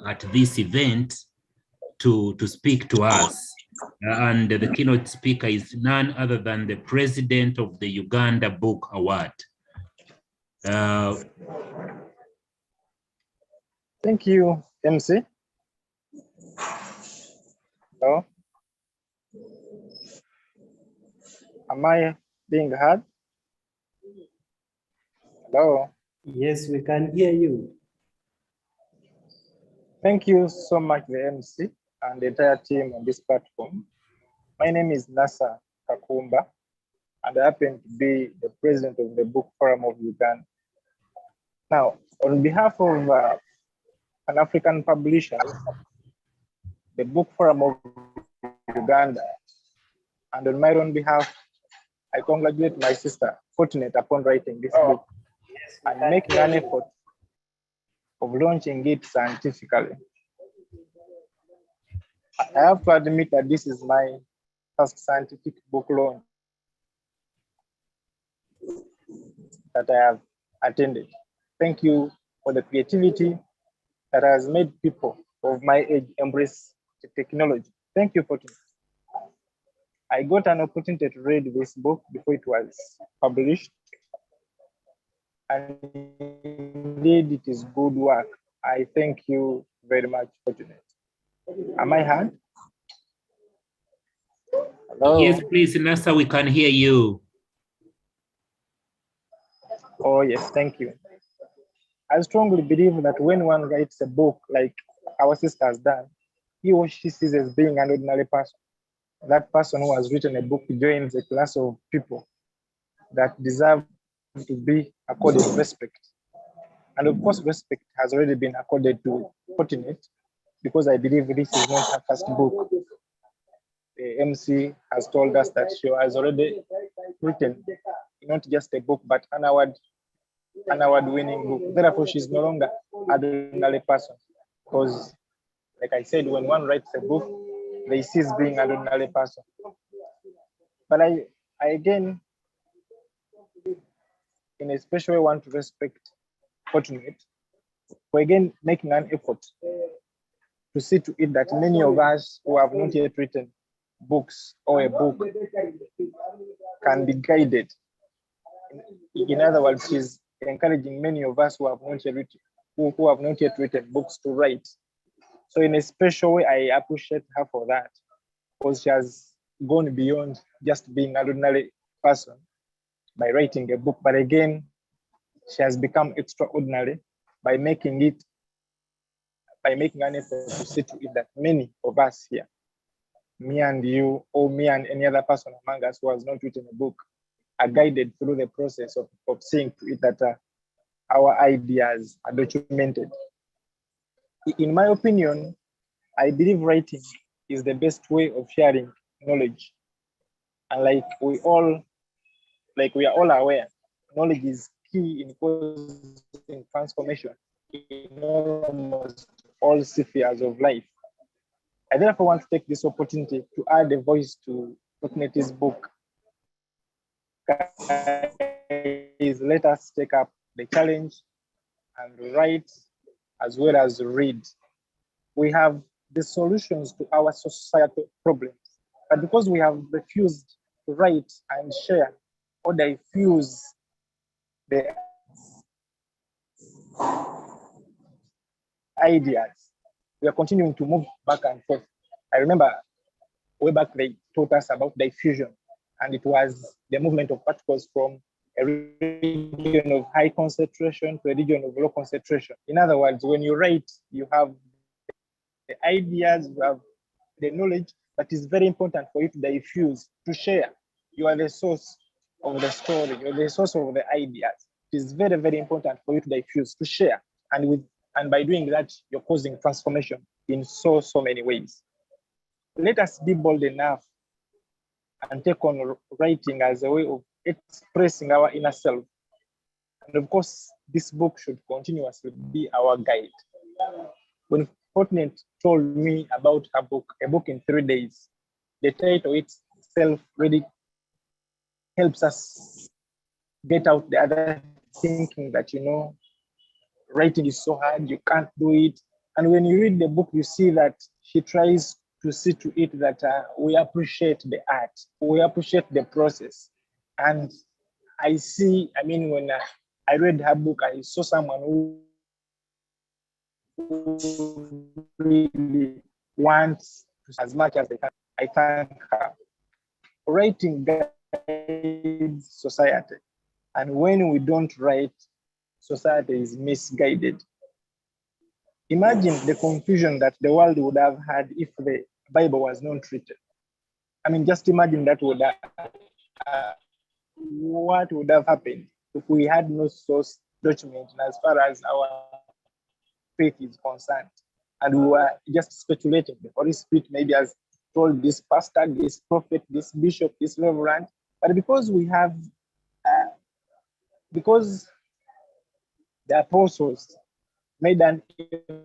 at this event to speak to us. And the keynote speaker is none other than the president of the Uganda Book Award. Thank you, MC. Hello? Am I being heard? Hello? Yes, we can hear you. Thank you so much, the MC and the entire team on this platform. My name is Nasa Kakumba, and I happen to be the president of the Book Forum of Uganda. Now, on behalf of an African publisher, the Book Forum of Uganda, and on my own behalf, I congratulate my sister, Fortunate, upon writing this book and making an effort of launching it scientifically. I have to admit that this is my first scientific book launch that I have attended. Thank you for the creativity that has made people of my age embrace the technology. Thank you, Fortunate. I got an opportunity to read this book before it was published, and indeed it is good work. I thank you very much, Fortunate. Am I heard? Hello? Yes, please, Nasa, we can hear you. Oh, yes, thank you. I strongly believe that when one writes a book like our sister has done, he or she sees as being an ordinary person. That person who has written a book joins a class of people that deserve to be accorded respect. And of course, respect has already been accorded to Fortunate, because I believe this is not her first book. The MC has told us that she has already written not just a book, but an award-winning book. Therefore, she's no longer an ordinary person, because, like I said, when one writes a book, they cease being an ordinary person. But I again, in a special way, want to respect Fortunate for again making an effort to see to it that many of us who have not yet written books or a book can be guided. In other words, she's encouraging many of us who have not yet written books to write. So in a special way, I appreciate her for that, because she has gone beyond just being an ordinary person by writing a book. But again, she has become extraordinary by making an effort to see to it that many of us here, me and you, or me and any other person among us who has not written a book, are guided through the process of seeing to it that our ideas are documented. In my opinion, I believe writing is the best way of sharing knowledge. And like we are all aware, knowledge is key in causing transformation in almost all spheres of life. I therefore want to take this opportunity to add a voice to Fortunate's book. Guys, let us take up the challenge and write as well as read. We have the solutions to our societal problems, but because we have refused to write and share or diffuse the ideas, we are continuing to move back and forth. I remember way back they taught us about diffusion, and it was the movement of particles from a region of high concentration to a region of low concentration. In other words, when you write, you have the ideas, you have the knowledge, but it's very important for you to diffuse, to share. You are the source of the story, you're the source of the ideas. It is very, very important for you to diffuse, to share. And by doing that, you're causing transformation in so many ways. Let us be bold enough and take on writing as a way of expressing our inner self. And of course, this book should continuously be our guide. When Fortunate told me about her book, a book in 3 days, the title itself really helps us get out the other thinking that, writing is so hard, you can't do it, And when you read the book, you see that she tries to see to it that we appreciate the art, we appreciate the process. And I mean, when I read her book, I saw someone who really wants to as much as they can. I thank her. Writing guides society. And when we don't write, society is misguided. Imagine the confusion that the world would have had if the Bible was not written. I mean, just imagine that would what would have happened if we had no source document as far as our faith is concerned, and we were just speculating. The Holy Spirit maybe has told this pastor, this prophet, this bishop, this reverend, but because we have, because the apostles made an effort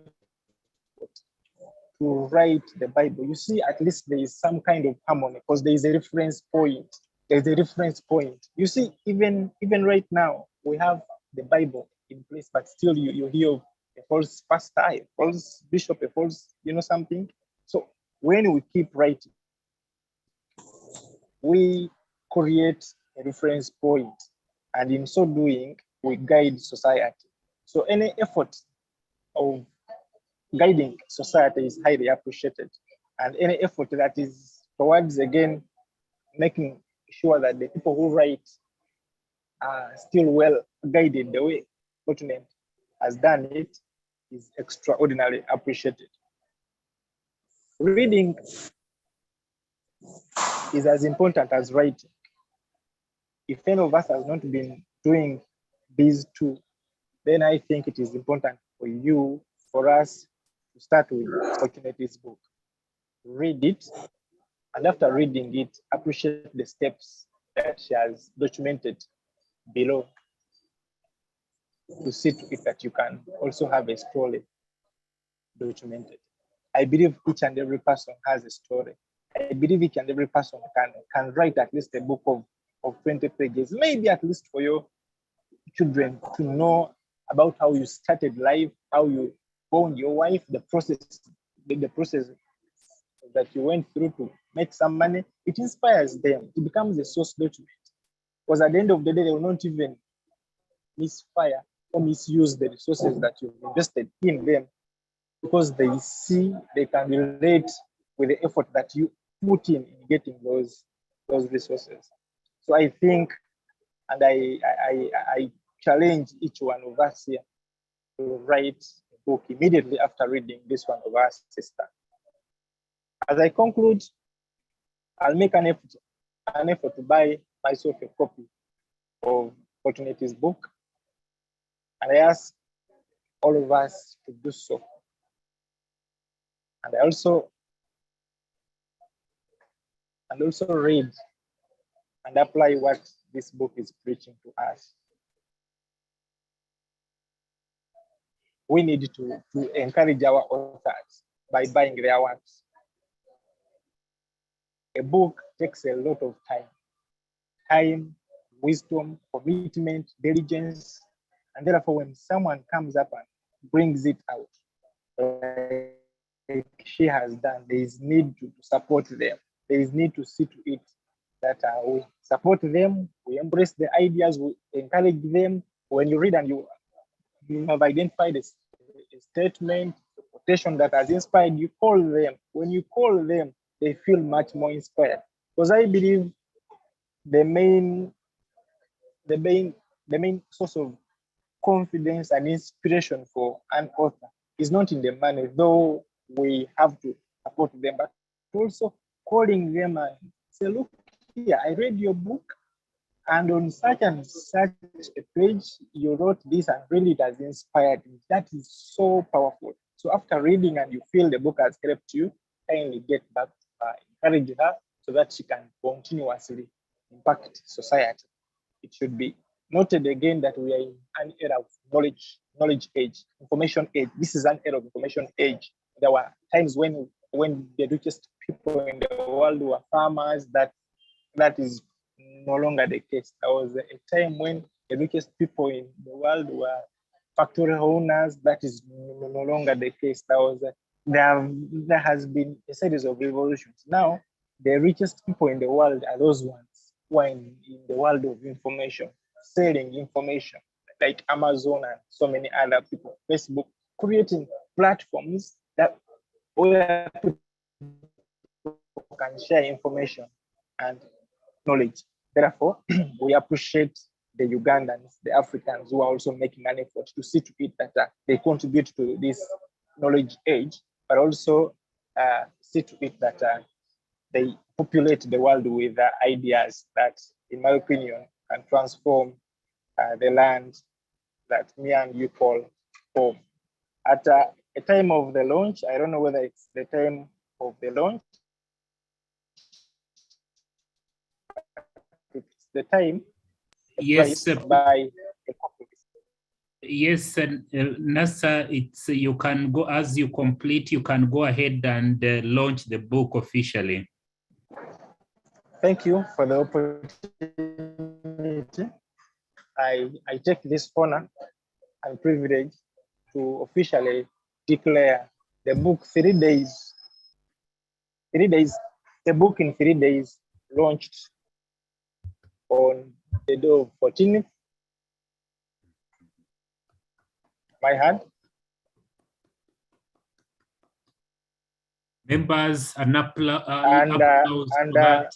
to write the Bible, you see, at least there is some kind of harmony because there is a reference point. There's a reference point. You see, even right now, we have the Bible in place, but still you hear of a false pastor, a false bishop, a false, something. So when we keep writing, we create a reference point, and in so doing, we guide society. So any effort of guiding society is highly appreciated, and any effort that is towards, again, making sure that the people who write are still well guided the way Fortunate has done it is extraordinarily appreciated. Reading is as important as writing. If any of us has not been doing these two, then I think it is important for us to start with Fortunate's book. Read it, and after reading it, appreciate the steps that she has documented below to see to it that you can also have a story documented. I believe each and every person has a story. I believe each and every person can write at least a book of 20 pages, maybe at least for your children to know about how you started life, how you found your wife, the process that you went through to make some money. It inspires them. It becomes a source document. Because at the end of the day, they will not even misfire or misuse the resources that you've invested in them, because they see they can relate with the effort that you put in getting those resources. So I think, and I challenge each one of us here to write a book immediately after reading this one of our sister. As I conclude, I'll make an effort to buy myself a copy of Fortunate's book, and I ask all of us to do so. And also read and apply what this book is preaching to us. We need to encourage our authors by buying their works. A book takes a lot of time, wisdom, commitment, diligence, and therefore when someone comes up and brings it out, like she has done, there is need to support them. There is need to see to it that we support them, we embrace the ideas, we encourage them. When you read and you have identified a statement, a quotation that has inspired you, call them. When you call them, they feel much more inspired. Because I believe the main source of confidence and inspiration for an author is not in the money, though we have to support them, but also calling them and say, look here, I read your book, and on such and such a page, you wrote this, and really it has inspired me. That is so powerful. So after reading and you feel the book has helped you, kindly get back to encourage her so that she can continuously impact society. It should be noted again that we are in an era of knowledge age, information age. This is an era of information age. There were times when the richest people in the world were farmers. That is no longer the case. There was a time when the richest people in the world were factory owners. That is no longer the case. There has been a series of revolutions. Now, the richest people in the world are those ones who are in the world of information, selling information, like Amazon and so many other people, Facebook, creating platforms that where people can share information and knowledge. Therefore, we appreciate the Ugandans, the Africans who are also making an effort to see to it that they contribute to this knowledge age, but also see to it that they populate the world with ideas that, in my opinion, can transform the land that me and you call home. At a time of the launch, I don't know whether it's the time of the launch, it's the time. Yes, by yes, NASA, it's you can go as you complete, you can go ahead and launch the book officially. Thank you for the opportunity. I take this honor and privilege to officially declare the book 3 days. 3 days, the book in 3 days launched on the day of 14th. My hand. Members, an applause for that.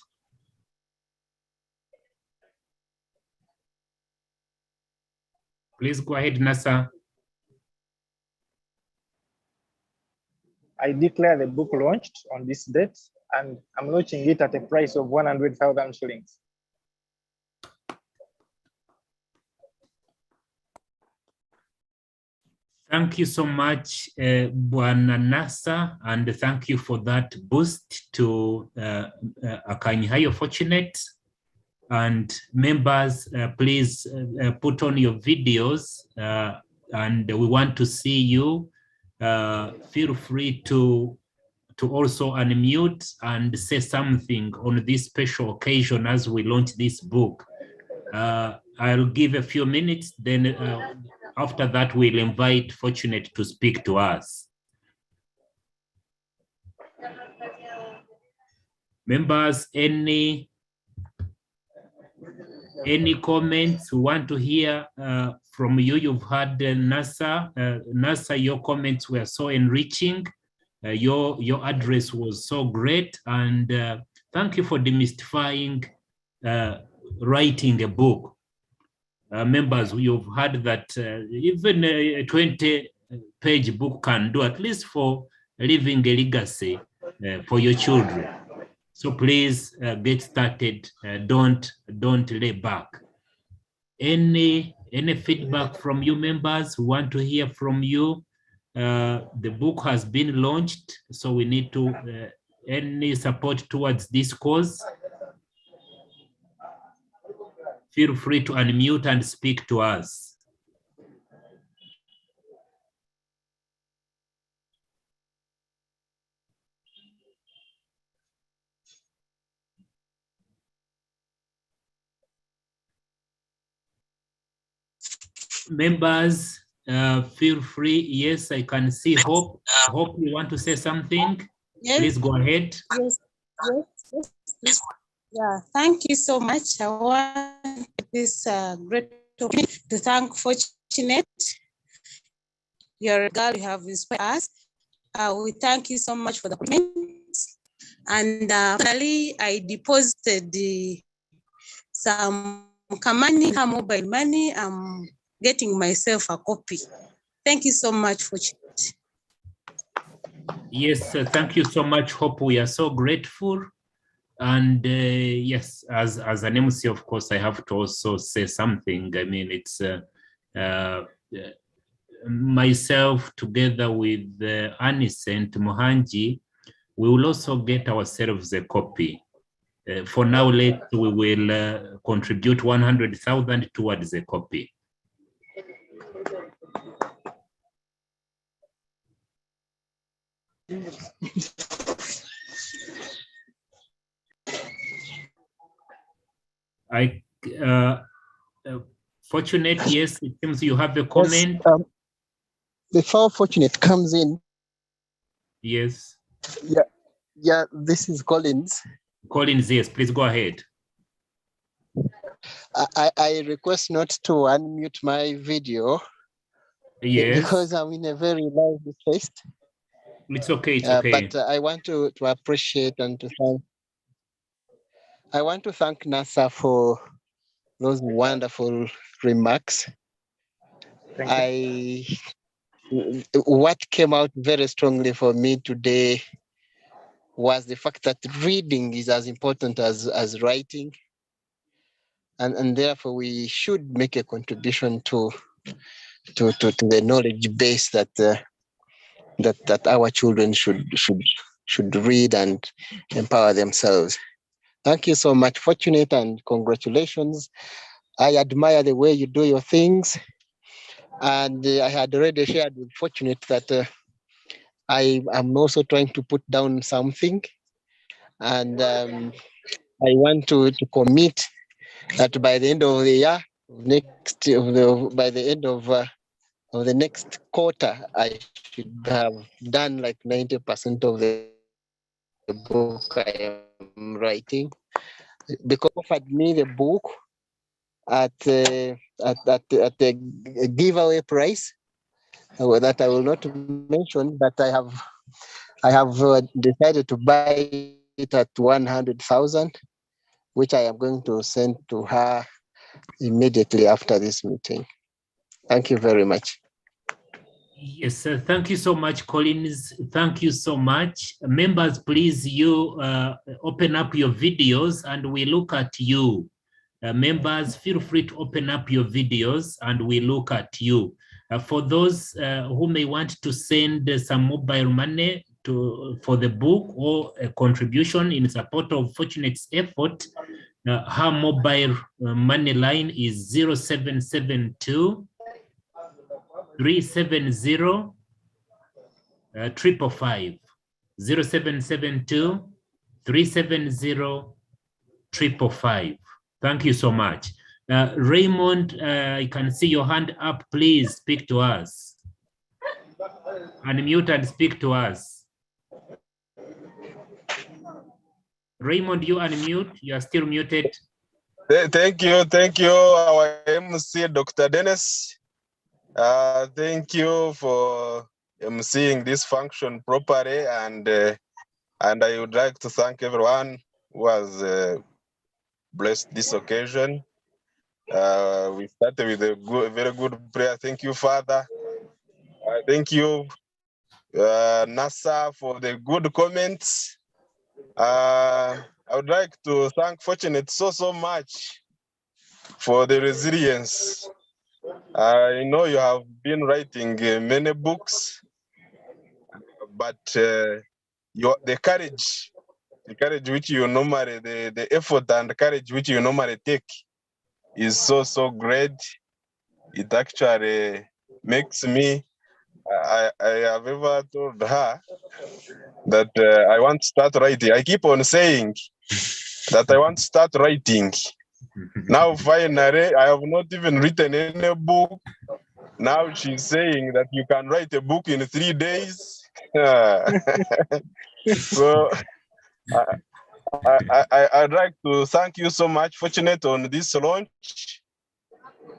Please go ahead, NASA. I declare the book launched on this date, and I'm launching it at a price of 100,000 shillings. Thank you so much, Bwana NASA, and thank you for that boost to Akanyihayo Fortunate. And members, please put on your videos, and we want to see you. Feel free to also unmute and say something on this special occasion as we launch this book. I'll give a few minutes, then after that, we'll invite Fortunate to speak to us. Members, any comments we want to hear from you? You've had NASA. NASA, your comments were so enriching. Your address was so great, and thank you for demystifying writing a book. Members, you've heard that even a 20-page book can do, at least for leaving a legacy for your children. So please get started. Don't lay back. Any feedback from you members? We want to hear from you. The book has been launched, so we need to any support towards this cause. Feel free to unmute and speak to us. Members, feel free. Yes, I can see Hope. Hope, you want to say something? Yes. Please go ahead. Yes. Yeah, thank you so much. I want this great opportunity to thank Fortunate. You're a girl, you have inspired us. We thank you so much for the comments. And finally, I deposited some money, mobile money. I'm getting myself a copy. Thank you so much, Fortunate. Yes, thank you so much, Hope. We are so grateful. And yes, as an MC, of course, I have to also say something. I mean, it's myself together with Anicent Mohanji, we will also get ourselves a copy. For now, we will contribute 100,000 towards a copy. Fortunate, yes, it seems you have a comment. Yes, before Fortunate comes in, Yes. yeah, this is Collins. Collins, yes, please go ahead. I request not to unmute my video Yes. because I'm in a very lively space. It's okay, it's okay. But I want to appreciate and to thank. I want to thank NASA for those wonderful remarks. Thank you. What came out very strongly for me today was the fact that reading is as important as writing, and therefore we should make a contribution to the knowledge base that that our children should read and empower themselves. Thank you so much, Fortunate, and congratulations. I admire the way you do your things, and I had already shared with Fortunate that I am also trying to put down something, and I want to commit that by the end of the year, by the end of the next quarter, I should have done like 90% of the book I am writing. Because offered me the book at a giveaway price that I will not mention, but I have decided to buy it at 100,000, which I am going to send to her immediately after this meeting. Thank you very much. Yes, thank you so much, Collins. Thank you so much. Members, please, you open up your videos and we look at you. Members, feel free to open up your videos and we look at you. For those who may want to send some mobile money for the book or a contribution in support of Fortunate's effort, her mobile money line is 0772 370 555. 0772 370 555. Thank you so much. Raymond, I can see your hand up. Please speak to us. Unmute and speak to us. Raymond, you unmute. You are still muted. Thank you, our MC, Dr. Dennis. Thank you for emceeing this function properly, and I would like to thank everyone who has blessed this occasion. We started with a very good prayer. Thank you, Father. Thank you, NASA, for the good comments. I would like to thank Fortunate so much for the resilience. I know you have been writing many books, but the courage which you normally, the effort and the courage which you normally take is so great. It actually makes me, I have ever told her that I want to start writing. I keep on saying that I want to start writing. Now, finally, I have not even written any book. Now she's saying that you can write a book in 3 days. So I'd like to thank you so much, Fortunate, on this launch.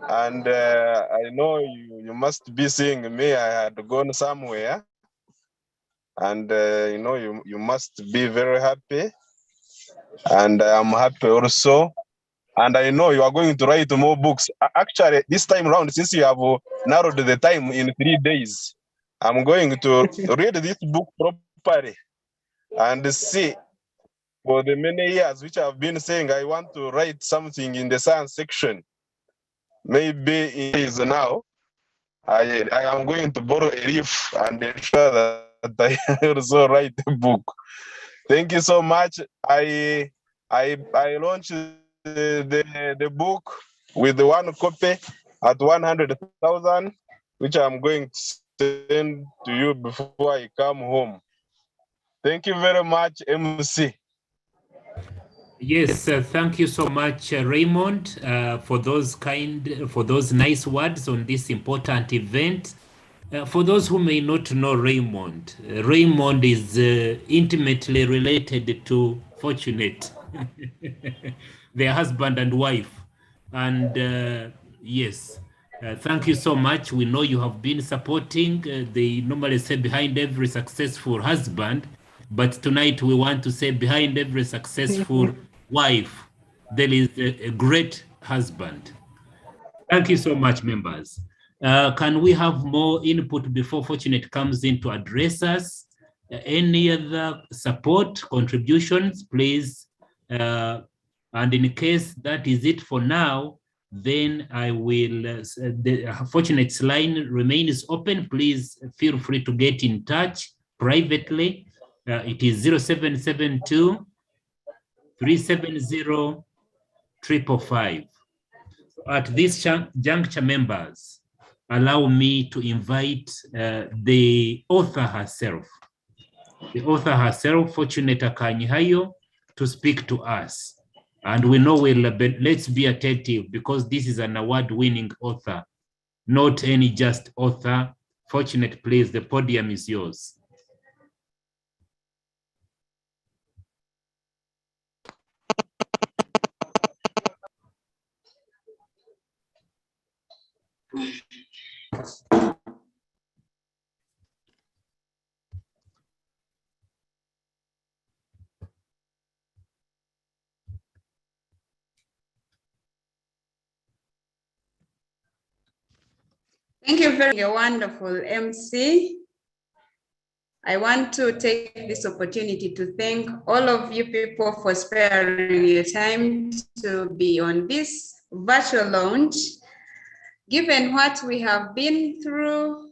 And I know you must be seeing me. I had gone somewhere. And you know, you must be very happy. And I'm happy also. And I know you are going to write more books. Actually, this time around, since you have narrowed the time in 3 days, I'm going to read this book properly and see for the many years which I've been saying I want to write something in the science section. Maybe it is now. I am going to borrow a leaf and ensure that I also write a book. Thank you so much. I launched the book with the one copy at 100,000, which I'm going to send to you before I come home. Thank you very much, MC. Yes, thank you so much, Raymond, for those nice words on this important event. For those who may not know Raymond, Raymond is intimately related to Fortunate, their husband and wife. And yes, thank you so much. We know you have been supporting. They normally say behind every successful husband, but tonight we want to say behind every successful wife, there is a great husband. Thank you so much, members. Can we have more input before Fortunate comes in to address us? Any other support, contributions, please? And in case that is it for now, then I will, the Fortunate's line remains open. Please feel free to get in touch privately. It is 0772 370 555. At this juncture, members, allow me to invite the author herself, Fortunate Akanyihayo, to speak to us. And we know let's be attentive because this is an award-winning author, not any just author. Fortunate, please, the podium is yours. Thank you very much, wonderful MC. I want to take this opportunity to thank all of you people for sparing your time to be on this virtual launch. Given what we have been through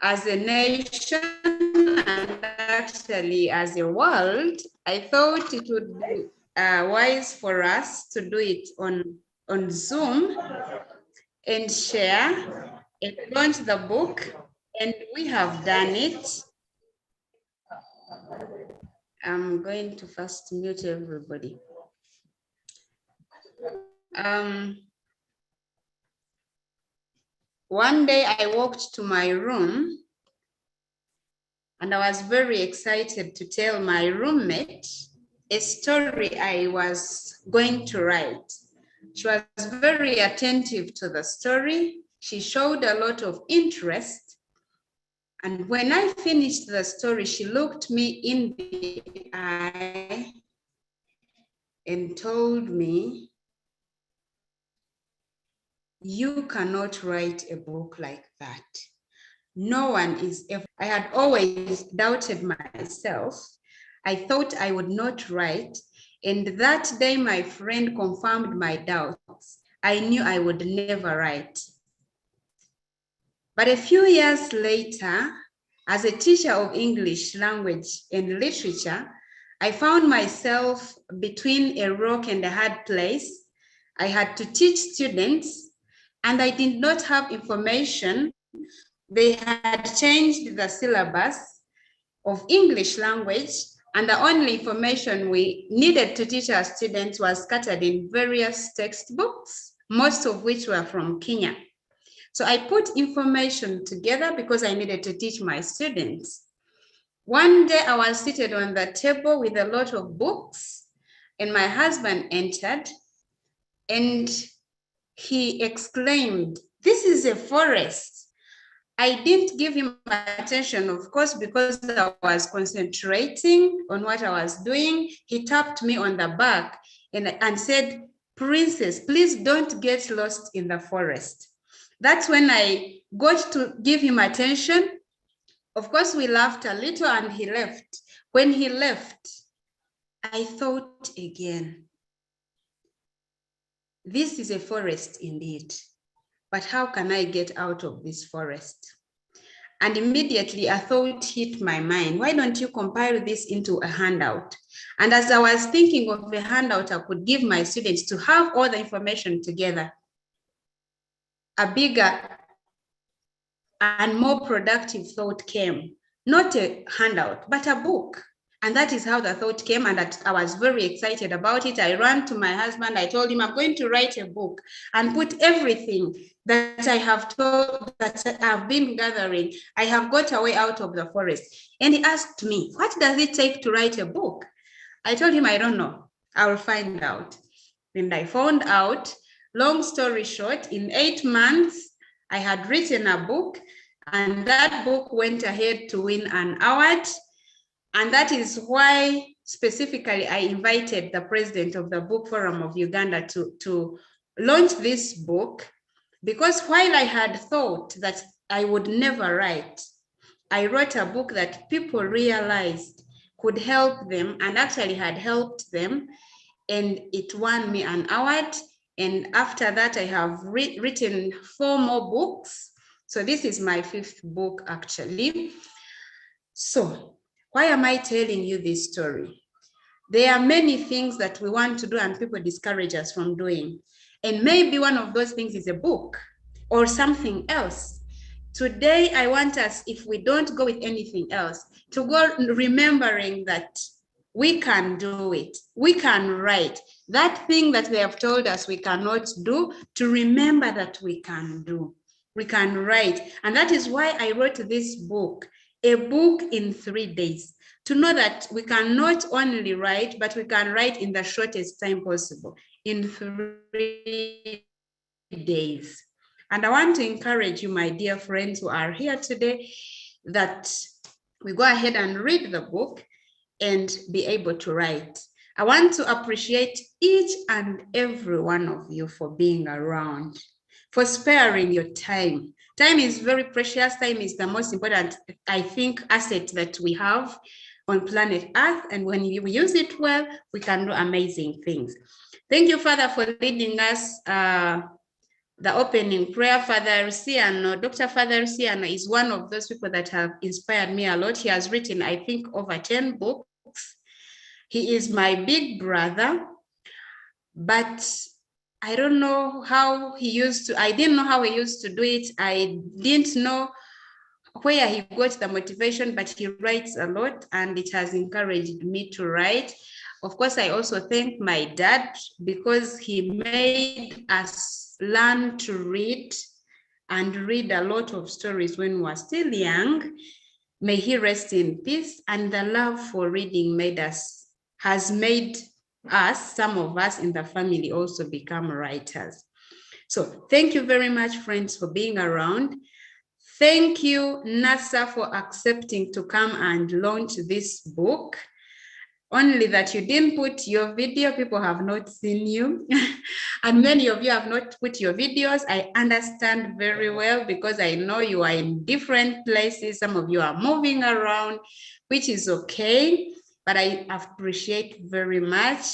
as a nation and actually as a world, I thought it would be wise for us to do it on Zoom and share and launch the book, and we have done it. I'm going to first mute everybody. One day I walked to my room and I was very excited to tell my roommate a story I was going to write. She was very attentive to the story. She showed a lot of interest. And when I finished the story, she looked me in the eye and told me, "You cannot write a book like that. No one is ever." I had always doubted myself. I thought I would not write. And that day, my friend confirmed my doubts. I knew I would never write. But a few years later, as a teacher of English language and literature, I found myself between a rock and a hard place. I had to teach students, and I did not have information. They had changed the syllabus of English language, and the only information we needed to teach our students was scattered in various textbooks, most of which were from Kenya. So I put information together because I needed to teach my students. One day I was seated on the table with a lot of books, and my husband entered and he exclaimed, "This is a forest." I didn't give him attention, of course, because I was concentrating on what I was doing. He tapped me on the back and said, "Princess, please don't get lost in the forest." That's when I got to give him attention. Of course, we laughed a little and he left. When he left, I thought again, this is a forest indeed, but how can I get out of this forest? And immediately a thought hit my mind. Why don't you compile this into a handout? And as I was thinking of a handout I could give my students to have all the information together, a bigger and more productive thought came. Not a handout, but a book. And that is how the thought came, and that I was very excited about it. I ran to my husband. I told him I'm going to write a book and put everything that I have told, that I've been gathering. I have got away out of the forest. And he asked me, what does it take to write a book? I told him, I don't know. I will find out. And I found out, long story short, in 8 months, I had written a book, and that book went ahead to win an award. And that is why specifically I invited the president of the Book Forum of Uganda to launch this book, because while I had thought that I would never write, I wrote a book that people realized could help them and actually had helped them, and it won me an award. And after that, I have written 4 more books. So this is my 5th book, actually. So why am I telling you this story? There are many things that we want to do and people discourage us from doing. And maybe one of those things is a book or something else. Today, I want us, if we don't go with anything else, to go remembering that we can do it. We can write. That thing that they have told us we cannot do, to remember that we can do. We can write. And that is why I wrote this book, a book in 3 days, to know that we can not only write, but we can write in the shortest time possible, in 3 days. And I want to encourage you, my dear friends who are here today, that we go ahead and read the book and be able to write. I want to appreciate each and every one of you for being around, for sparing your time. Time is very precious. Time is the most important, I think, asset that we have on planet Earth. And when we use it well, we can do amazing things. Thank you, Father, for leading us the opening prayer. Father Luciano, Dr. Father Luciano is one of those people that have inspired me a lot. He has written, I think, over 10 books. He is my big brother, but I don't know how he used to, I didn't know how he used to do it. I didn't know where he got the motivation, but he writes a lot and it has encouraged me to write. Of course, I also thank my dad because he made us learn to read and read a lot of stories when we were still young. May he rest in peace. And the love for reading has made us, some of us in the family, also become writers. So thank you very much, friends, for being around. Thank you, NASA, for accepting to come and launch this book. Only that you didn't put your video, people have not seen you. And many of you have not put your videos. I understand very well because I know you are in different places. Some of you are moving around, which is okay. But I appreciate very much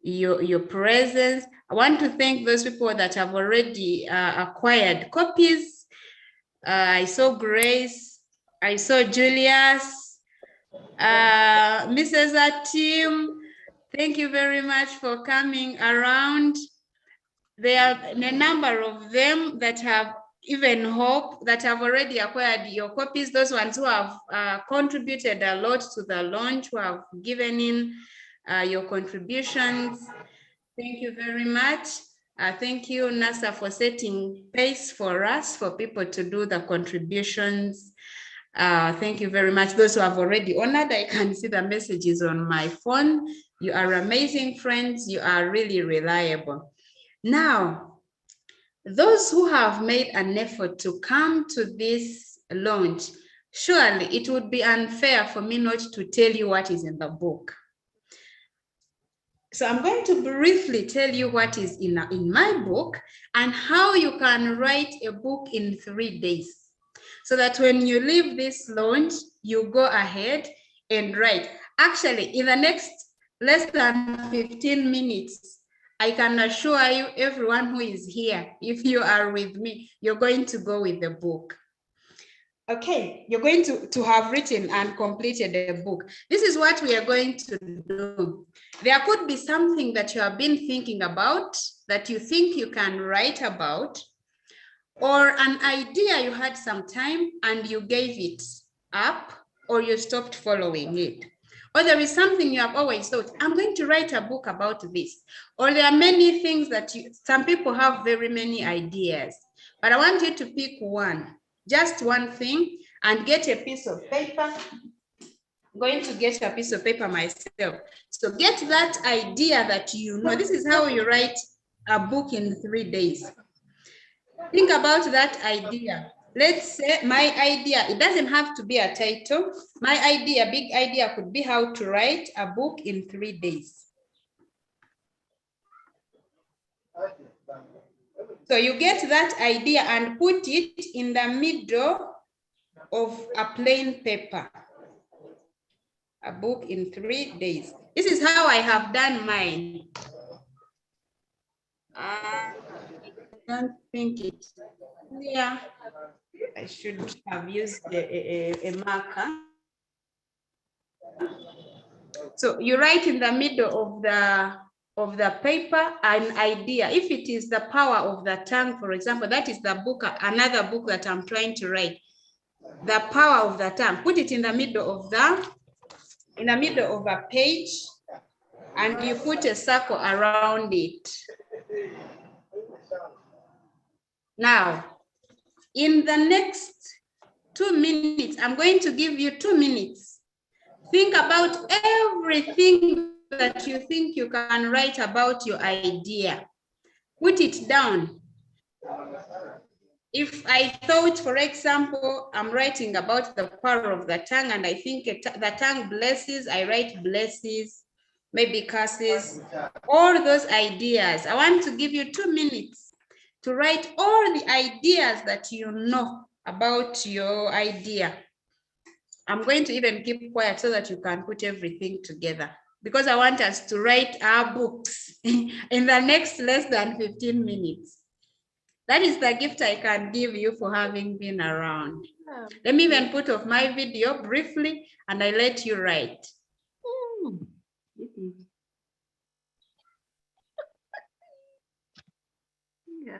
your presence. I want to thank those people that have already acquired copies. I saw Grace, I saw Julius, Mrs. Atim, thank you very much for coming around. There are a number of them that have even hope that have already acquired your copies. Those ones who have contributed a lot to the launch, who have given in your contributions. Thank you very much. Thank you, NASA, for setting pace for us, for people to do the contributions. Thank you very much. Those who have already honored, I can see the messages on my phone. You are amazing friends. You are really reliable. Now, those who have made an effort to come to this launch, surely it would be unfair for me not to tell you what is in the book. So I'm going to briefly tell you what is in my book and how you can write a book in 3 days. So that when you leave this launch, you go ahead and write. Actually, in the next less than 15 minutes, I can assure you, everyone who is here, if you are with me, you're going to go with the book. Okay, you're going to have written and completed a book. This is what we are going to do. There could be something that you have been thinking about that you think you can write about, or an idea you had some time and you gave it up or you stopped following it. Or there is something you have always thought, I'm going to write a book about this. Or there are many things that some people have very many ideas, but I want you to pick one, just one thing, and get a piece of paper. I'm going to get a piece of paper myself. So get that idea that you know. This is how you write a book in 3 days. Think about that idea. Let's say my idea, it doesn't have to be a title. My idea, big idea could be how to write a book in 3 days. So you get that idea and put it in the middle of a plain paper. A book in 3 days. This is how I have done mine. I don't think it's clear. I should have used a marker. So you write in the middle of the paper an idea. If it is the power of the tongue, for example, that is the book, another book that I'm trying to write. The power of the tongue. Put it in the middle of a page, and you put a circle around it. Now, in the next 2 minutes, I'm going to give you 2 minutes. Think about everything that you think you can write about your idea. Put it down. If I thought, for example, I'm writing about the power of the tongue, and I think the tongue blesses, I write blesses, maybe curses, all those ideas. I want to give you 2 minutes to write all the ideas that you know about your idea. I'm going to even keep quiet so that you can put everything together, because I want us to write our books in the next less than 15 minutes. That is the gift I can give you for having been around. Let me even put off my video briefly and I let you write. Yeah.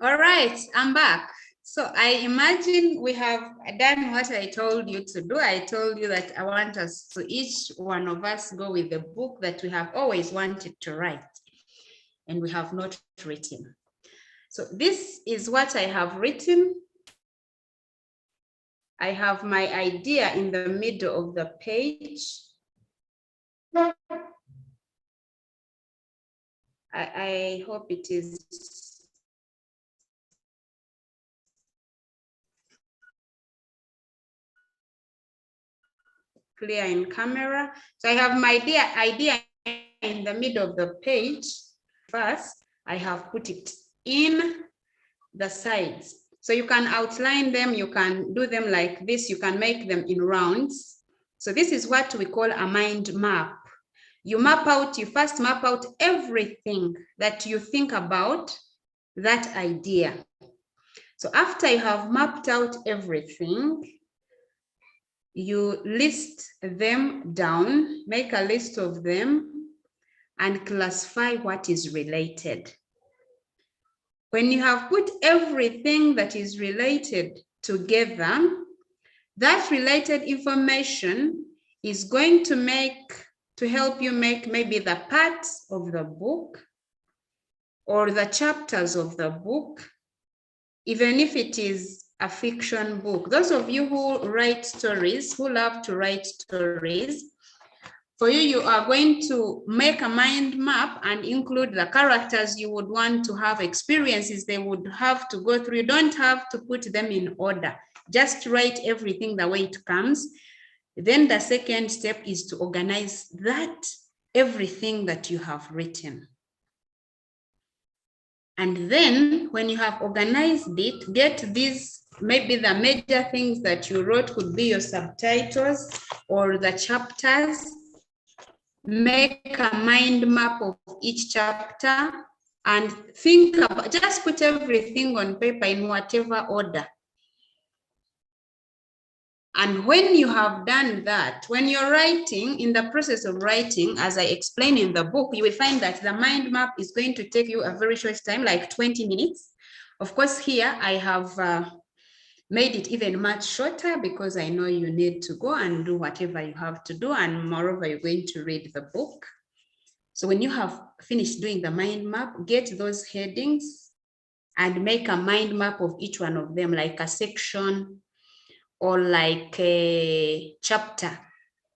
All right, I'm back. So I imagine we have done what I told you to do. I told you that I want us to each one of us go with the book that we have always wanted to write and we have not written. So this is what I have written. I have my idea in the middle of the page. I hope it is. clear in camera. So I have my idea in the middle of the page. First, I have put it in the sides. So you can outline them, you can do them like this, you can make them in rounds. So this is what we call a mind map. You first map out everything that you think about that idea. So after you have mapped out everything, you list them down, make a list of them, and classify what is related. When you have put everything that is related together, that related information is going to help you make maybe the parts of the book or the chapters of the book, even if it is a fiction book. Those of you who write stories, who love to write stories, for you, you are going to make a mind map and include the characters you would want to have, experiences they would have to go through. You don't have to put them in order. Just write everything the way it comes. Then the second step is to organize everything that you have written. And then when you have organized it, get these, maybe the major things that you wrote could be your subtitles or the chapters. Make a mind map of each chapter and think about, just put everything on paper in whatever order. And when you have done that, when you're writing, in the process of writing, as I explain in the book, you will find that the mind map is going to take you a very short time, like 20 minutes. Of course, here I have made it even much shorter because I know you need to go and do whatever you have to do. And moreover, you're going to read the book. So when you have finished doing the mind map, get those headings and make a mind map of each one of them, like a section or like a chapter.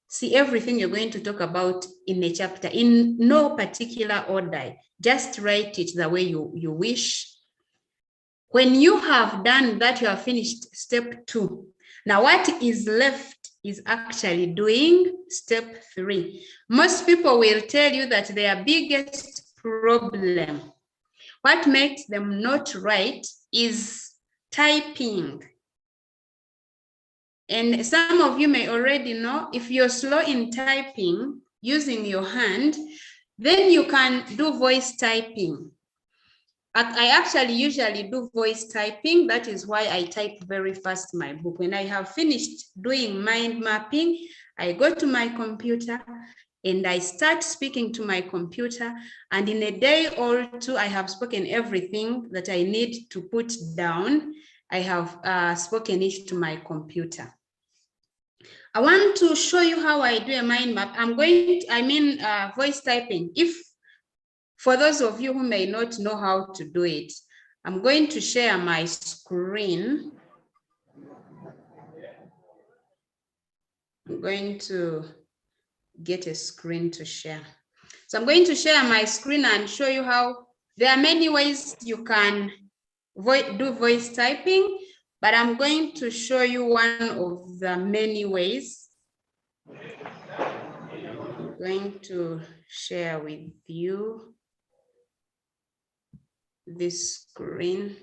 See everything you're going to talk about in a chapter in no particular order. Just write it the way you wish. When you have done that, you have finished step 2. Now, what is left is actually doing step 3. Most people will tell you that their biggest problem, what makes them not write, is typing. And some of you may already know, if you're slow in typing using your hand, then you can do voice typing. I actually usually do voice typing. That is why I type very fast my book. When I have finished doing mind mapping, I go to my computer and I start speaking to my computer. And in a day or two, I have spoken everything that I need to put down. I have spoken it to my computer. I want to show you how I do a mind map. Voice typing. For those of you who may not know how to do it, I'm going to share my screen. I'm going to get a screen to share. So I'm going to share my screen and show you how there are many ways you can do voice typing, but I'm going to show you one of the many ways. I'm going to share with you this screen.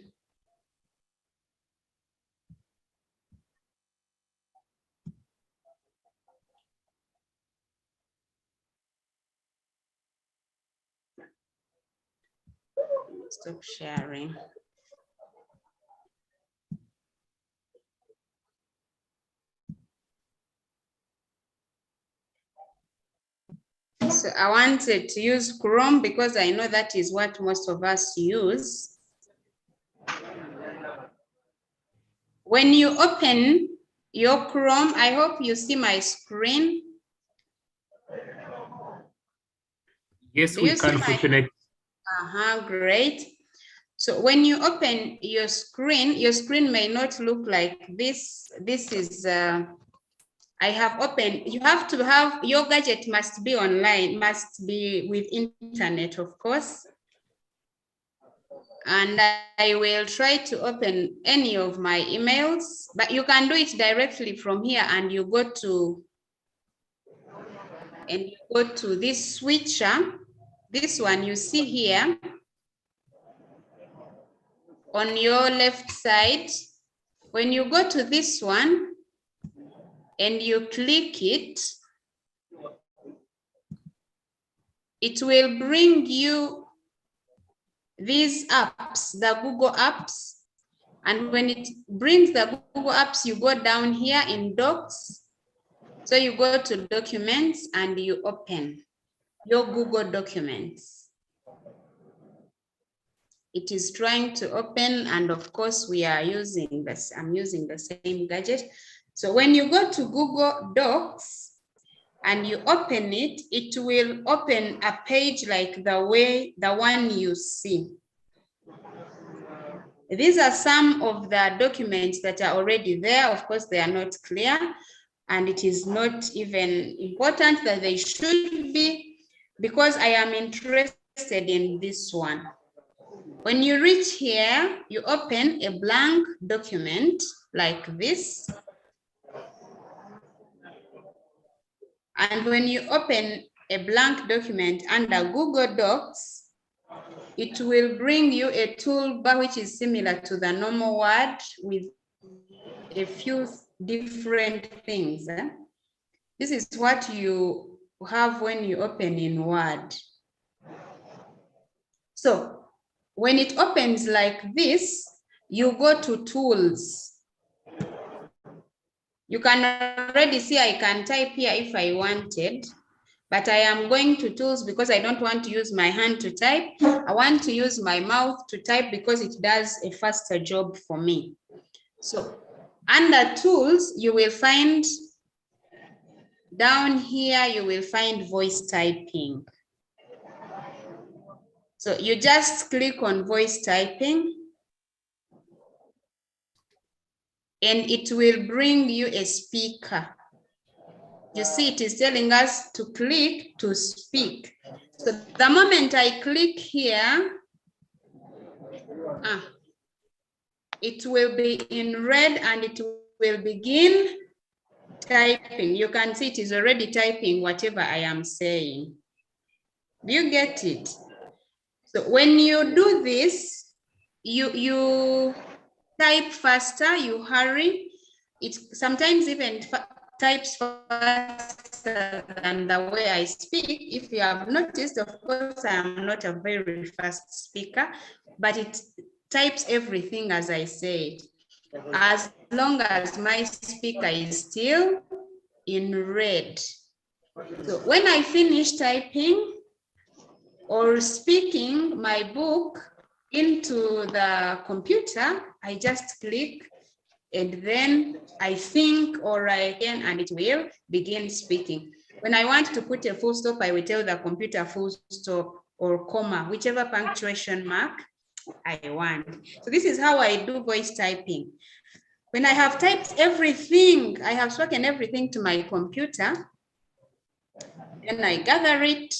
Stop sharing. So I wanted to use Chrome because I know that is what most of us use. When you open your Chrome, I hope you see my screen. Yes, we can open. Great. So when you open your screen may not look like this. This is, I have opened, you have to have, your gadget must be online, must be with internet, of course. And I will try to open any of my emails, but you can do it directly from here and you go to and you go to this switcher, this one you see here on your left side. When you go to this one and you click it, it will bring you these apps, the Google apps. And when it brings the Google apps, you go down here in Docs. So you go to Documents and you open your Google Documents. It is trying to open, and of course we are using this, I'm using the same gadget. So when you go to Google Docs and you open it, it will open a page like the one you see. These are some of the documents that are already there. Of course, they are not clear, and it is not even important that they should be, because I am interested in this one. When you reach here, you open a blank document like this. And when you open a blank document under Google Docs, it will bring you a toolbar which is similar to the normal Word with a few different things. This is what you have when you open in Word. So when it opens like this, you go to Tools. You can already see I can type here if I wanted, but I am going to Tools because I don't want to use my hand to type. I want to use my mouth to type because it does a faster job for me. So under Tools, you will find down here, you will find voice typing. So you just click on voice typing and it will bring you a speaker. You see, it is telling us to click to speak. So the moment I click here, it will be in red and it will begin typing. You can see it is already typing whatever I am saying. Do you get it? So when you do this, you type faster, you hurry. It sometimes even types faster than the way I speak. If you have noticed, of course, I am not a very fast speaker, but it types everything as I say it, as long as my speaker is still in red. So when I finish typing or speaking my book into the computer, I just click and then I think or I can, and it will begin speaking. When I want to put a full stop, I will tell the computer full stop or comma, whichever punctuation mark I want. So this is how I do voice typing. When I have typed everything, I have spoken everything to my computer, then I gather it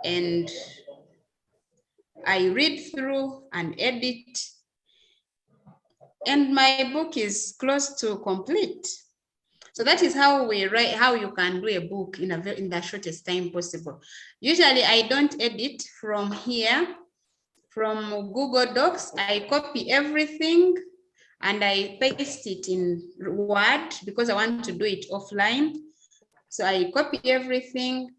and I read through and edit, and my book is close to complete. So that is how we write, how you can do a book in the shortest time possible. Usually I don't edit from here, from Google Docs. I copy everything and I paste it in Word because I want to do it offline. So I copy everything,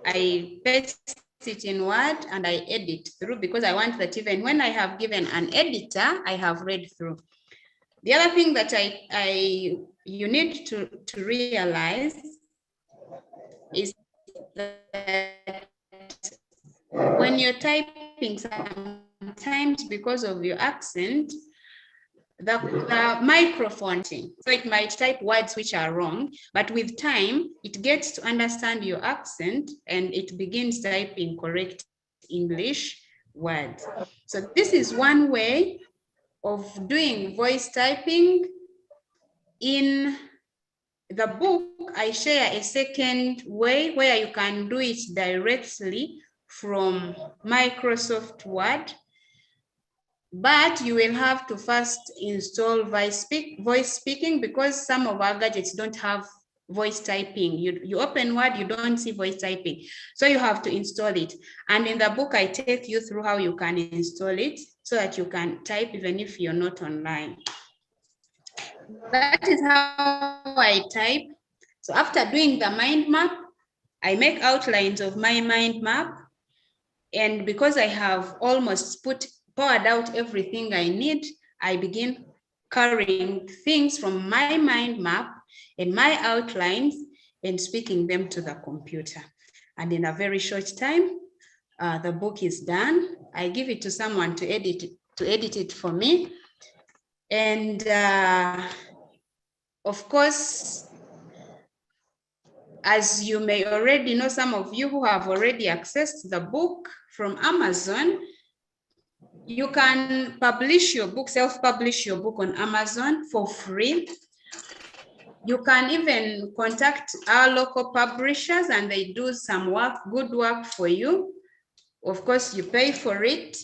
I paste it in Word and I edit through because I want that even when I have given an editor, I have read through. The other thing that you need to realize is that when you're typing, sometimes because of your accent, the microphone thing, so it might type words which are wrong, but with time, it gets to understand your accent and it begins typing correct English words. So this is one way of doing voice typing. In the book, I share a second way where you can do it directly from Microsoft Word, but you will have to first install voice speaking because some of our gadgets don't have voice typing. You open Word, you don't see voice typing. So you have to install it. And in the book, I take you through how you can install it so that you can type even if you're not online. That is how I type. So after doing the mind map, I make outlines of my mind map. And because I have almost poured out everything I need, I begin carrying things from my mind map and my outlines and speaking them to the computer. And in a very short time, the book is done. I give it to someone to edit it for me. And of course, as you may already know, some of you who have already accessed the book from Amazon, you can publish your book, self-publish your book on Amazon for free. You can even contact our local publishers and they do some good work for you. Of course, you pay for it.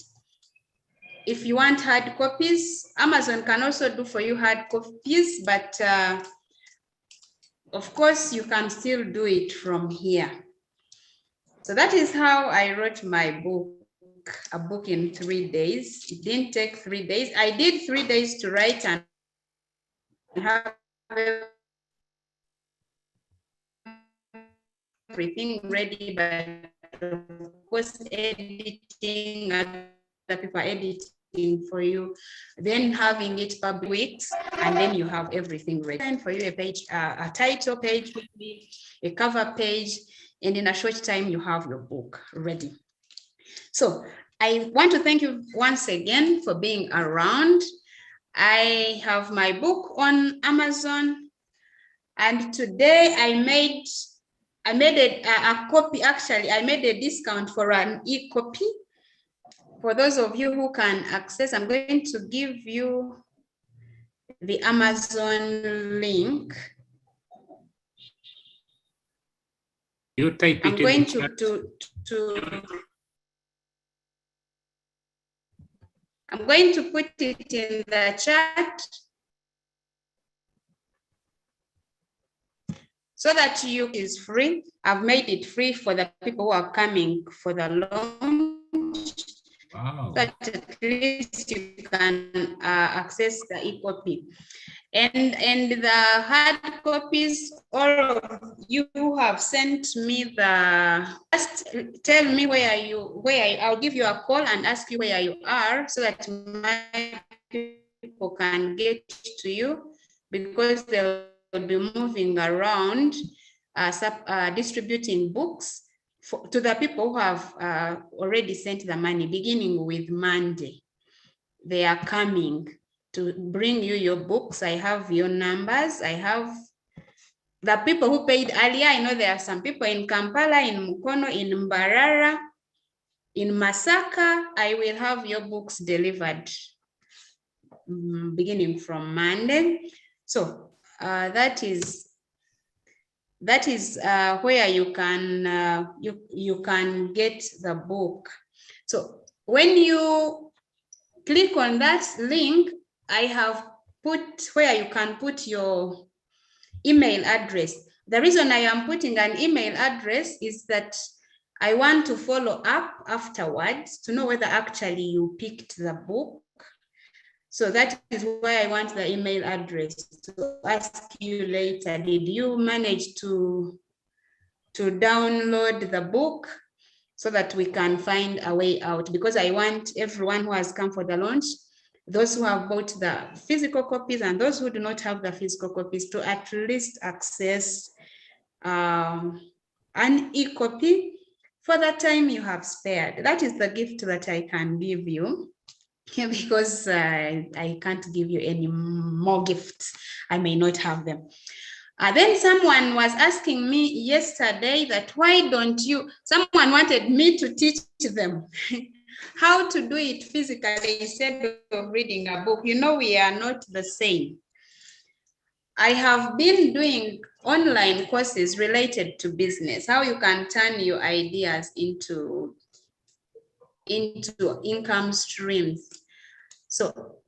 If you want hard copies, Amazon can also do for you hard copies, but of course, you can still do it from here. So that is how I wrote my book, a book in 3 days. It didn't take 3 days. I did 3 days to write and have everything ready, but of course, editing, other people editing for you, then having it public weeks, and then you have everything ready. And for you, a page, a title page, a cover page, and in a short time, you have your book ready. So I want to thank you once again for being around. I have my book on Amazon, and today I made a copy. Actually, I made a discount for an e-copy. For those of you who can access, I'm going to give you the Amazon link. You type it. I'm going to I'm going to put it in the chat so that you is free. I've made it free for the people who are coming for the launch. Wow. But at least you can access the e-copy. And the hard copies, all of you who have sent me just tell me I'll give you a call and ask you where you are so that my people can get to you, because they'll be moving around distributing books to the people who have already sent the money, beginning with Monday. They are coming to bring you your books. I have your numbers. I have the people who paid earlier. I know there are some people in Kampala, in Mukono, in Mbarara, in Masaka. I will have your books delivered beginning from Monday. So that is where you can you can get the book. So when you click on that link, I have put where you can put your email address. The reason I am putting an email address is that I want to follow up afterwards to know whether actually you picked the book. So that is why I want the email address to ask you later, did you manage to download the book, so that we can find a way out, because I want everyone who has come for the launch, those who have bought the physical copies and those who do not have the physical copies, to at least access an e-copy for the time you have spared. That is the gift that I can give you, because I can't give you any more gifts. I may not have them. Then someone was asking me yesterday that why don't you, someone wanted me to teach them how to do it physically instead of reading a book. You know, we are not the same. I have been doing online courses related to business, how you can turn your ideas into income streams. So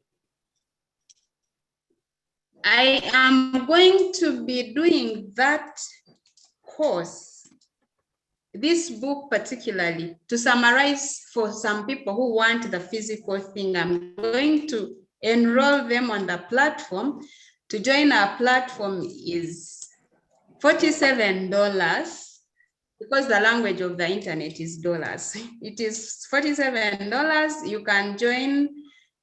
I am going to be doing that course, this book particularly, to summarize for some people who want the physical thing. I'm going to enroll them on the platform. To join our platform is $47, because the language of the internet is dollars. It is $47. You can join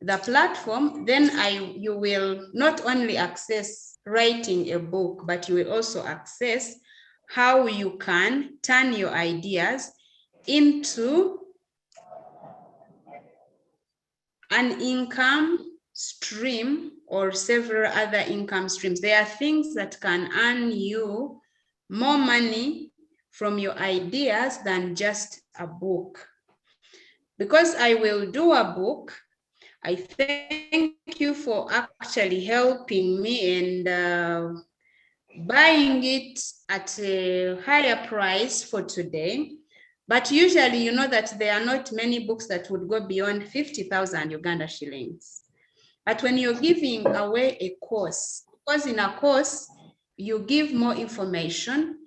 the platform. Then you will not only access writing a book, but you will also access how you can turn your ideas into an income stream or several other income streams. There are things that can earn you more money from your ideas than just a book. Because I will do a book, I thank you for actually helping me and buying it at a higher price for today. But usually, you know that there are not many books that would go beyond 50,000 Uganda shillings. But when you're giving away a course, because in a course, you give more information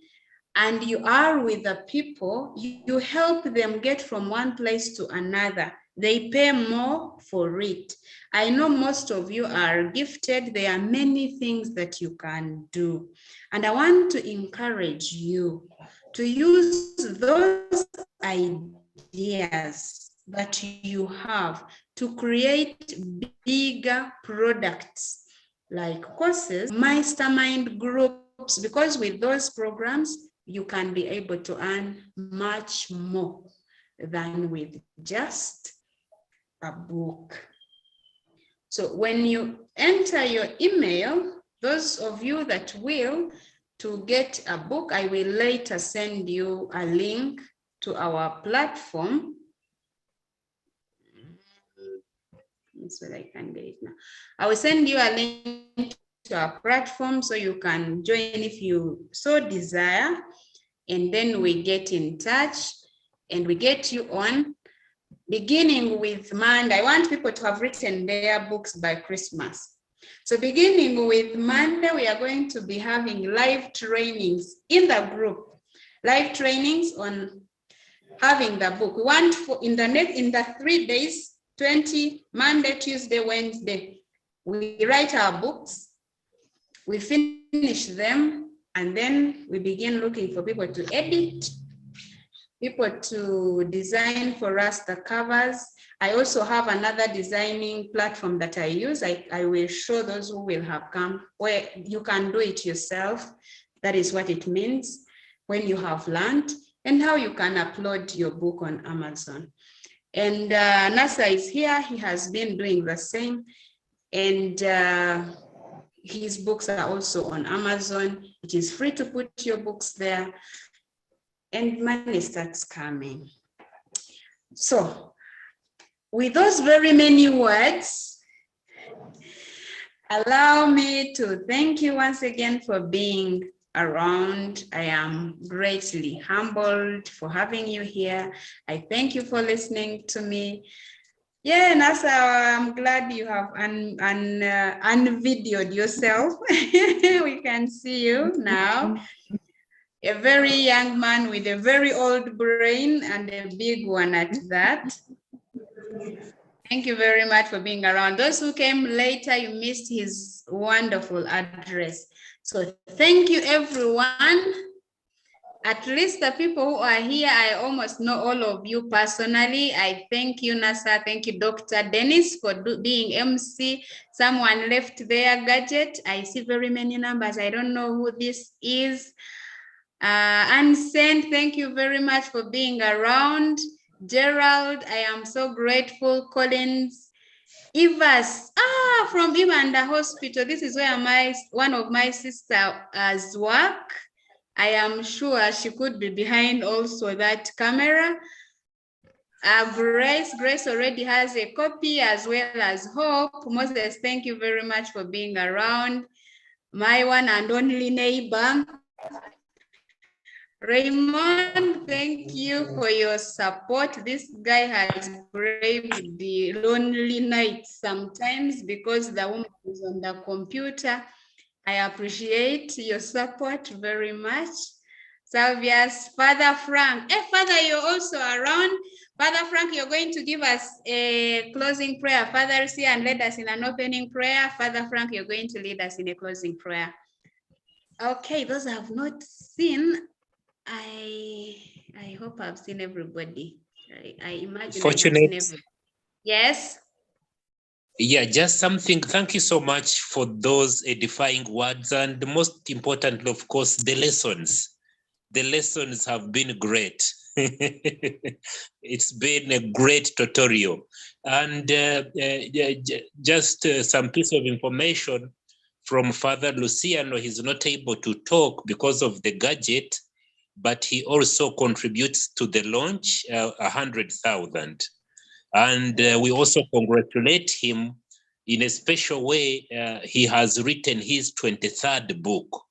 and you are with the people, you help them get from one place to another. They pay more for it. I know most of you are gifted. There are many things that you can do. And I want to encourage you to use those ideas that you have to create bigger products like courses, mastermind groups, because with those programs, you can be able to earn much more than with just a book. So when you enter your email, those of you that will to get a book, I will later send you a link to our platform. So I can get it now. I will send you a link to our platform so you can join if you so desire. And then we get in touch and we get you on. Beginning with Monday, I want people to have written their books by Christmas. So beginning with Monday, we are going to be having live trainings in the group, live trainings on having the book. We want for in the 3 days, 20, Monday, Tuesday, Wednesday, we write our books, we finish them, and then we begin looking for people to edit, people to design for us the covers. I also have another designing platform that I use. I will show those who will have come where you can do it yourself. That is what it means when you have learned, and how you can upload your book on Amazon. And Nasa is here. He has been doing the same. And his books are also on Amazon. It is free to put your books there. And money starts coming. So with those very many words, allow me to thank you once again for being around. I am greatly humbled for having you here. I thank you for listening to me. Yeah, Nasa, I'm glad you have unvideoed yourself. We can see you now. A very young man with a very old brain and a big one at that. Thank you very much for being around. Those who came later, you missed his wonderful address. So thank you, everyone. At least the people who are here, I almost know all of you personally. I thank you, Nasa. Thank you, Dr. Dennis, for being MC. Someone left their gadget. I see very many numbers. I don't know who this is. Unsent, thank you very much for being around. Gerald, I am so grateful. Collins, Ivas, from Imanda Hospital. This is where one of my sisters work. I am sure she could be behind also that camera. Grace already has a copy, as well as Hope. Moses, thank you very much for being around. My one and only neighbor. Raymond, thank you for your support. This guy has braved the lonely nights sometimes because the woman is on the computer. I appreciate your support very much. Salvius, Father Frank. Hey, Father, you're also around. Father Frank, you're going to give us a closing prayer. Father is here and lead us in an opening prayer. Father Frank, you're going to lead us in a closing prayer. Okay, those I have not seen, I hope I've seen everybody. I imagine I have seen everybody. Yes. Yeah, just something. Thank you so much for those edifying words. And most importantly, of course, the lessons. The lessons have been great. It's been a great tutorial. And just some piece of information from Father Luciano. He's not able to talk because of the gadget, but he also contributes to the launch, 100,000. And we also congratulate him in a special way. He has written his 23rd book.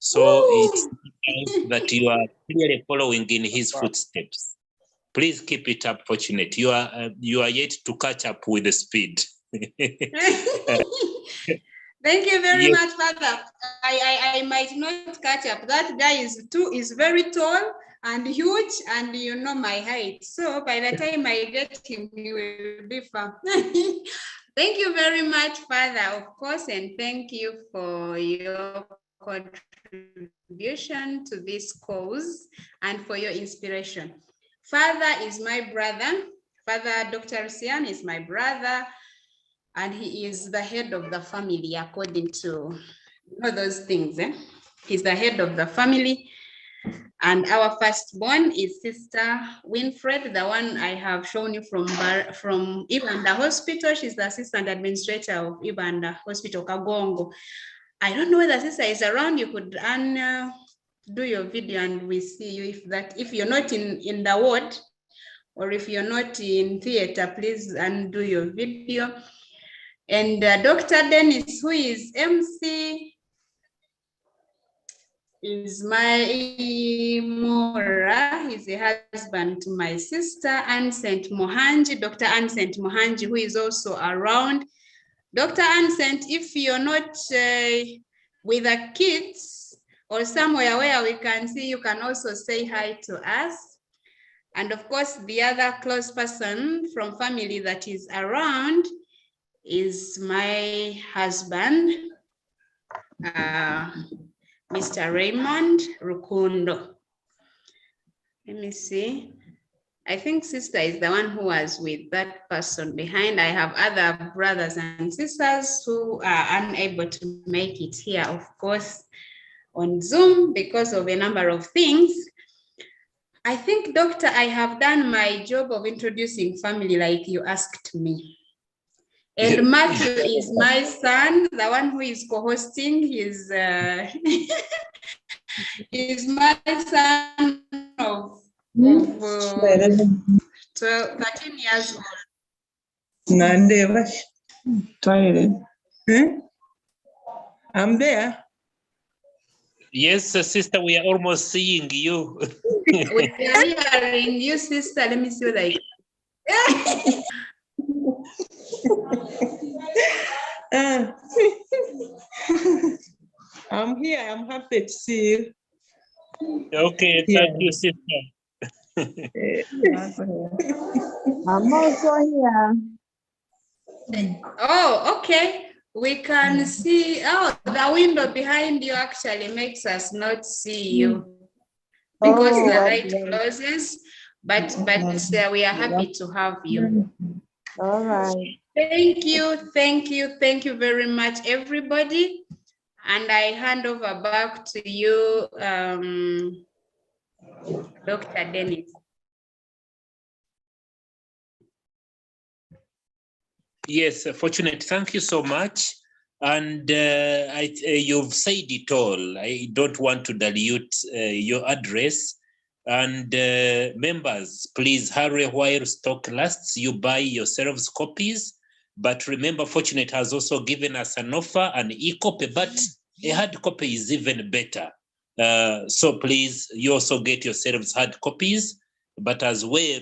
So it's that you are clearly following in his footsteps. Please keep it up, Fortunate. You are yet to catch up with the speed. Thank you very much, Father. I might not catch up. That guy is very tall and huge, and you know my height. So by the time I get him, he will be far. Thank you very much, Father, of course, and thank you for your contribution to this cause and for your inspiration. Father is my brother. Father Dr. Luciano is my brother, and he is the head of the family according to those things. He's the head of the family. And our firstborn is Sister Winfred, the one I have shown you from Ibanda Hospital. She's the assistant administrator of Ibanda Hospital, Kagongo. I don't know whether Sister is around. You could do your video and we see you. If you're not in the ward, or if you're not in theater, please undo your video. And Dr. Dennis, who is MC, is my Mora. He's a husband to my sister, Anne St. Mohanji, Dr. Anne St. Mohanji, who is also around. Dr. Anne St., if you're not with the kids or somewhere where we can see, you can also say hi to us. And of course, the other close person from family that is around is my husband, Mr. Raymond Rukundo. Let me see. I think sister is the one who was with that person behind. I have other brothers and sisters who are unable to make it here, of course, on Zoom because of a number of things. I think, Doctor, I have done my job of introducing family like you asked me. And Matthew is my son, the one who is co-hosting. He's my son of 13 years old. I'm there. Yes, sister, we are almost seeing you. We are hearing you, sister. Let me see like. I'm here. I'm happy to see you. Okay, thank you, sister. I'm also here. Oh, okay. We can see. Oh, the window behind you actually makes us not see you because the light closes. But we are happy to have you. All right. Thank you very much, everybody. And I hand over back to you, Dr. Dennis. Yes, Fortunate, thank you so much. And you've said it all. I don't want to dilute your address. And members, please hurry while stock lasts. You buy yourselves copies. But remember, Fortunate has also given us an offer, an e-copy, but a hard copy is even better. So please, you also get yourselves hard copies, but as well,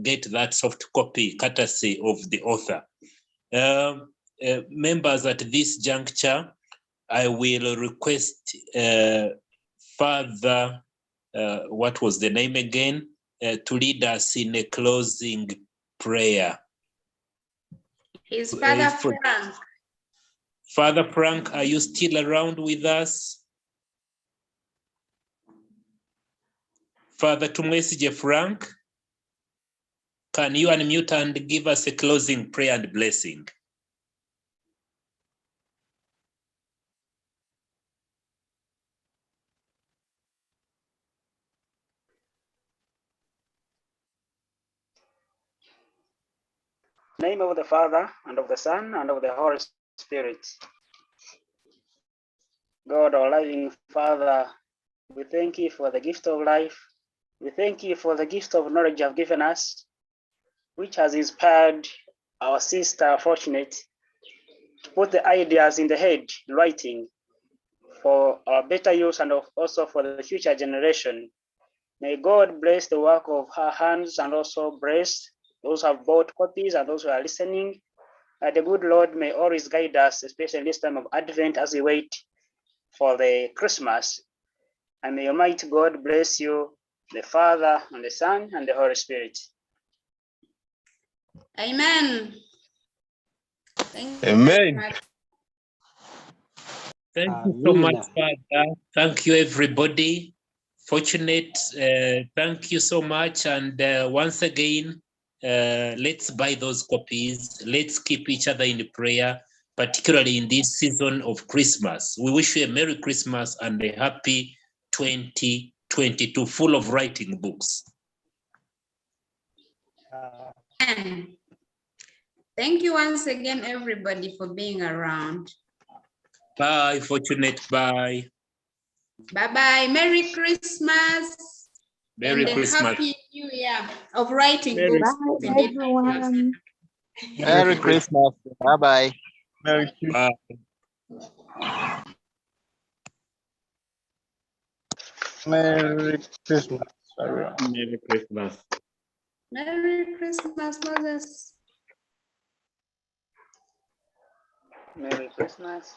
get that soft copy courtesy of the author. Members, at this juncture, I will request Father, what was the name again, to lead us in a closing prayer. His Father Frank. Father Frank, are you still around with us? Father Tumwesije Frank, can you unmute and give us a closing prayer and blessing? In the name of the Father, and of the Son, and of the Holy Spirit. God, our loving Father, we thank you for the gift of life. We thank you for the gift of knowledge you have given us, which has inspired our sister Fortunate to put the ideas in the head in writing for our better use and also for the future generation. May God bless the work of her hands and also bless those who have bought copies and those who are listening. The good Lord may always guide us, especially this time of Advent as we wait for the Christmas. And may Almighty God bless you, the Father and the Son and the Holy Spirit. Amen. Thank you Amen. very much. Thank you so much, Father. Thank you, everybody. Fortunate, thank you so much. And once again, let's buy those copies. Let's keep each other in prayer, particularly in this season of Christmas. We wish you a Merry Christmas and a happy 2022, full of writing books. Thank you once again, everybody, for being around. Bye, Fortunate. Bye. Bye-bye. Merry Christmas. Merry and Christmas. Happy New Year of writing Merry books. Bye, Indeed. everyone. Merry Christmas. Bye-bye. Merry Christmas. Bye. Merry Christmas, everyone. Merry Christmas. Merry Christmas, Moses. Merry Christmas.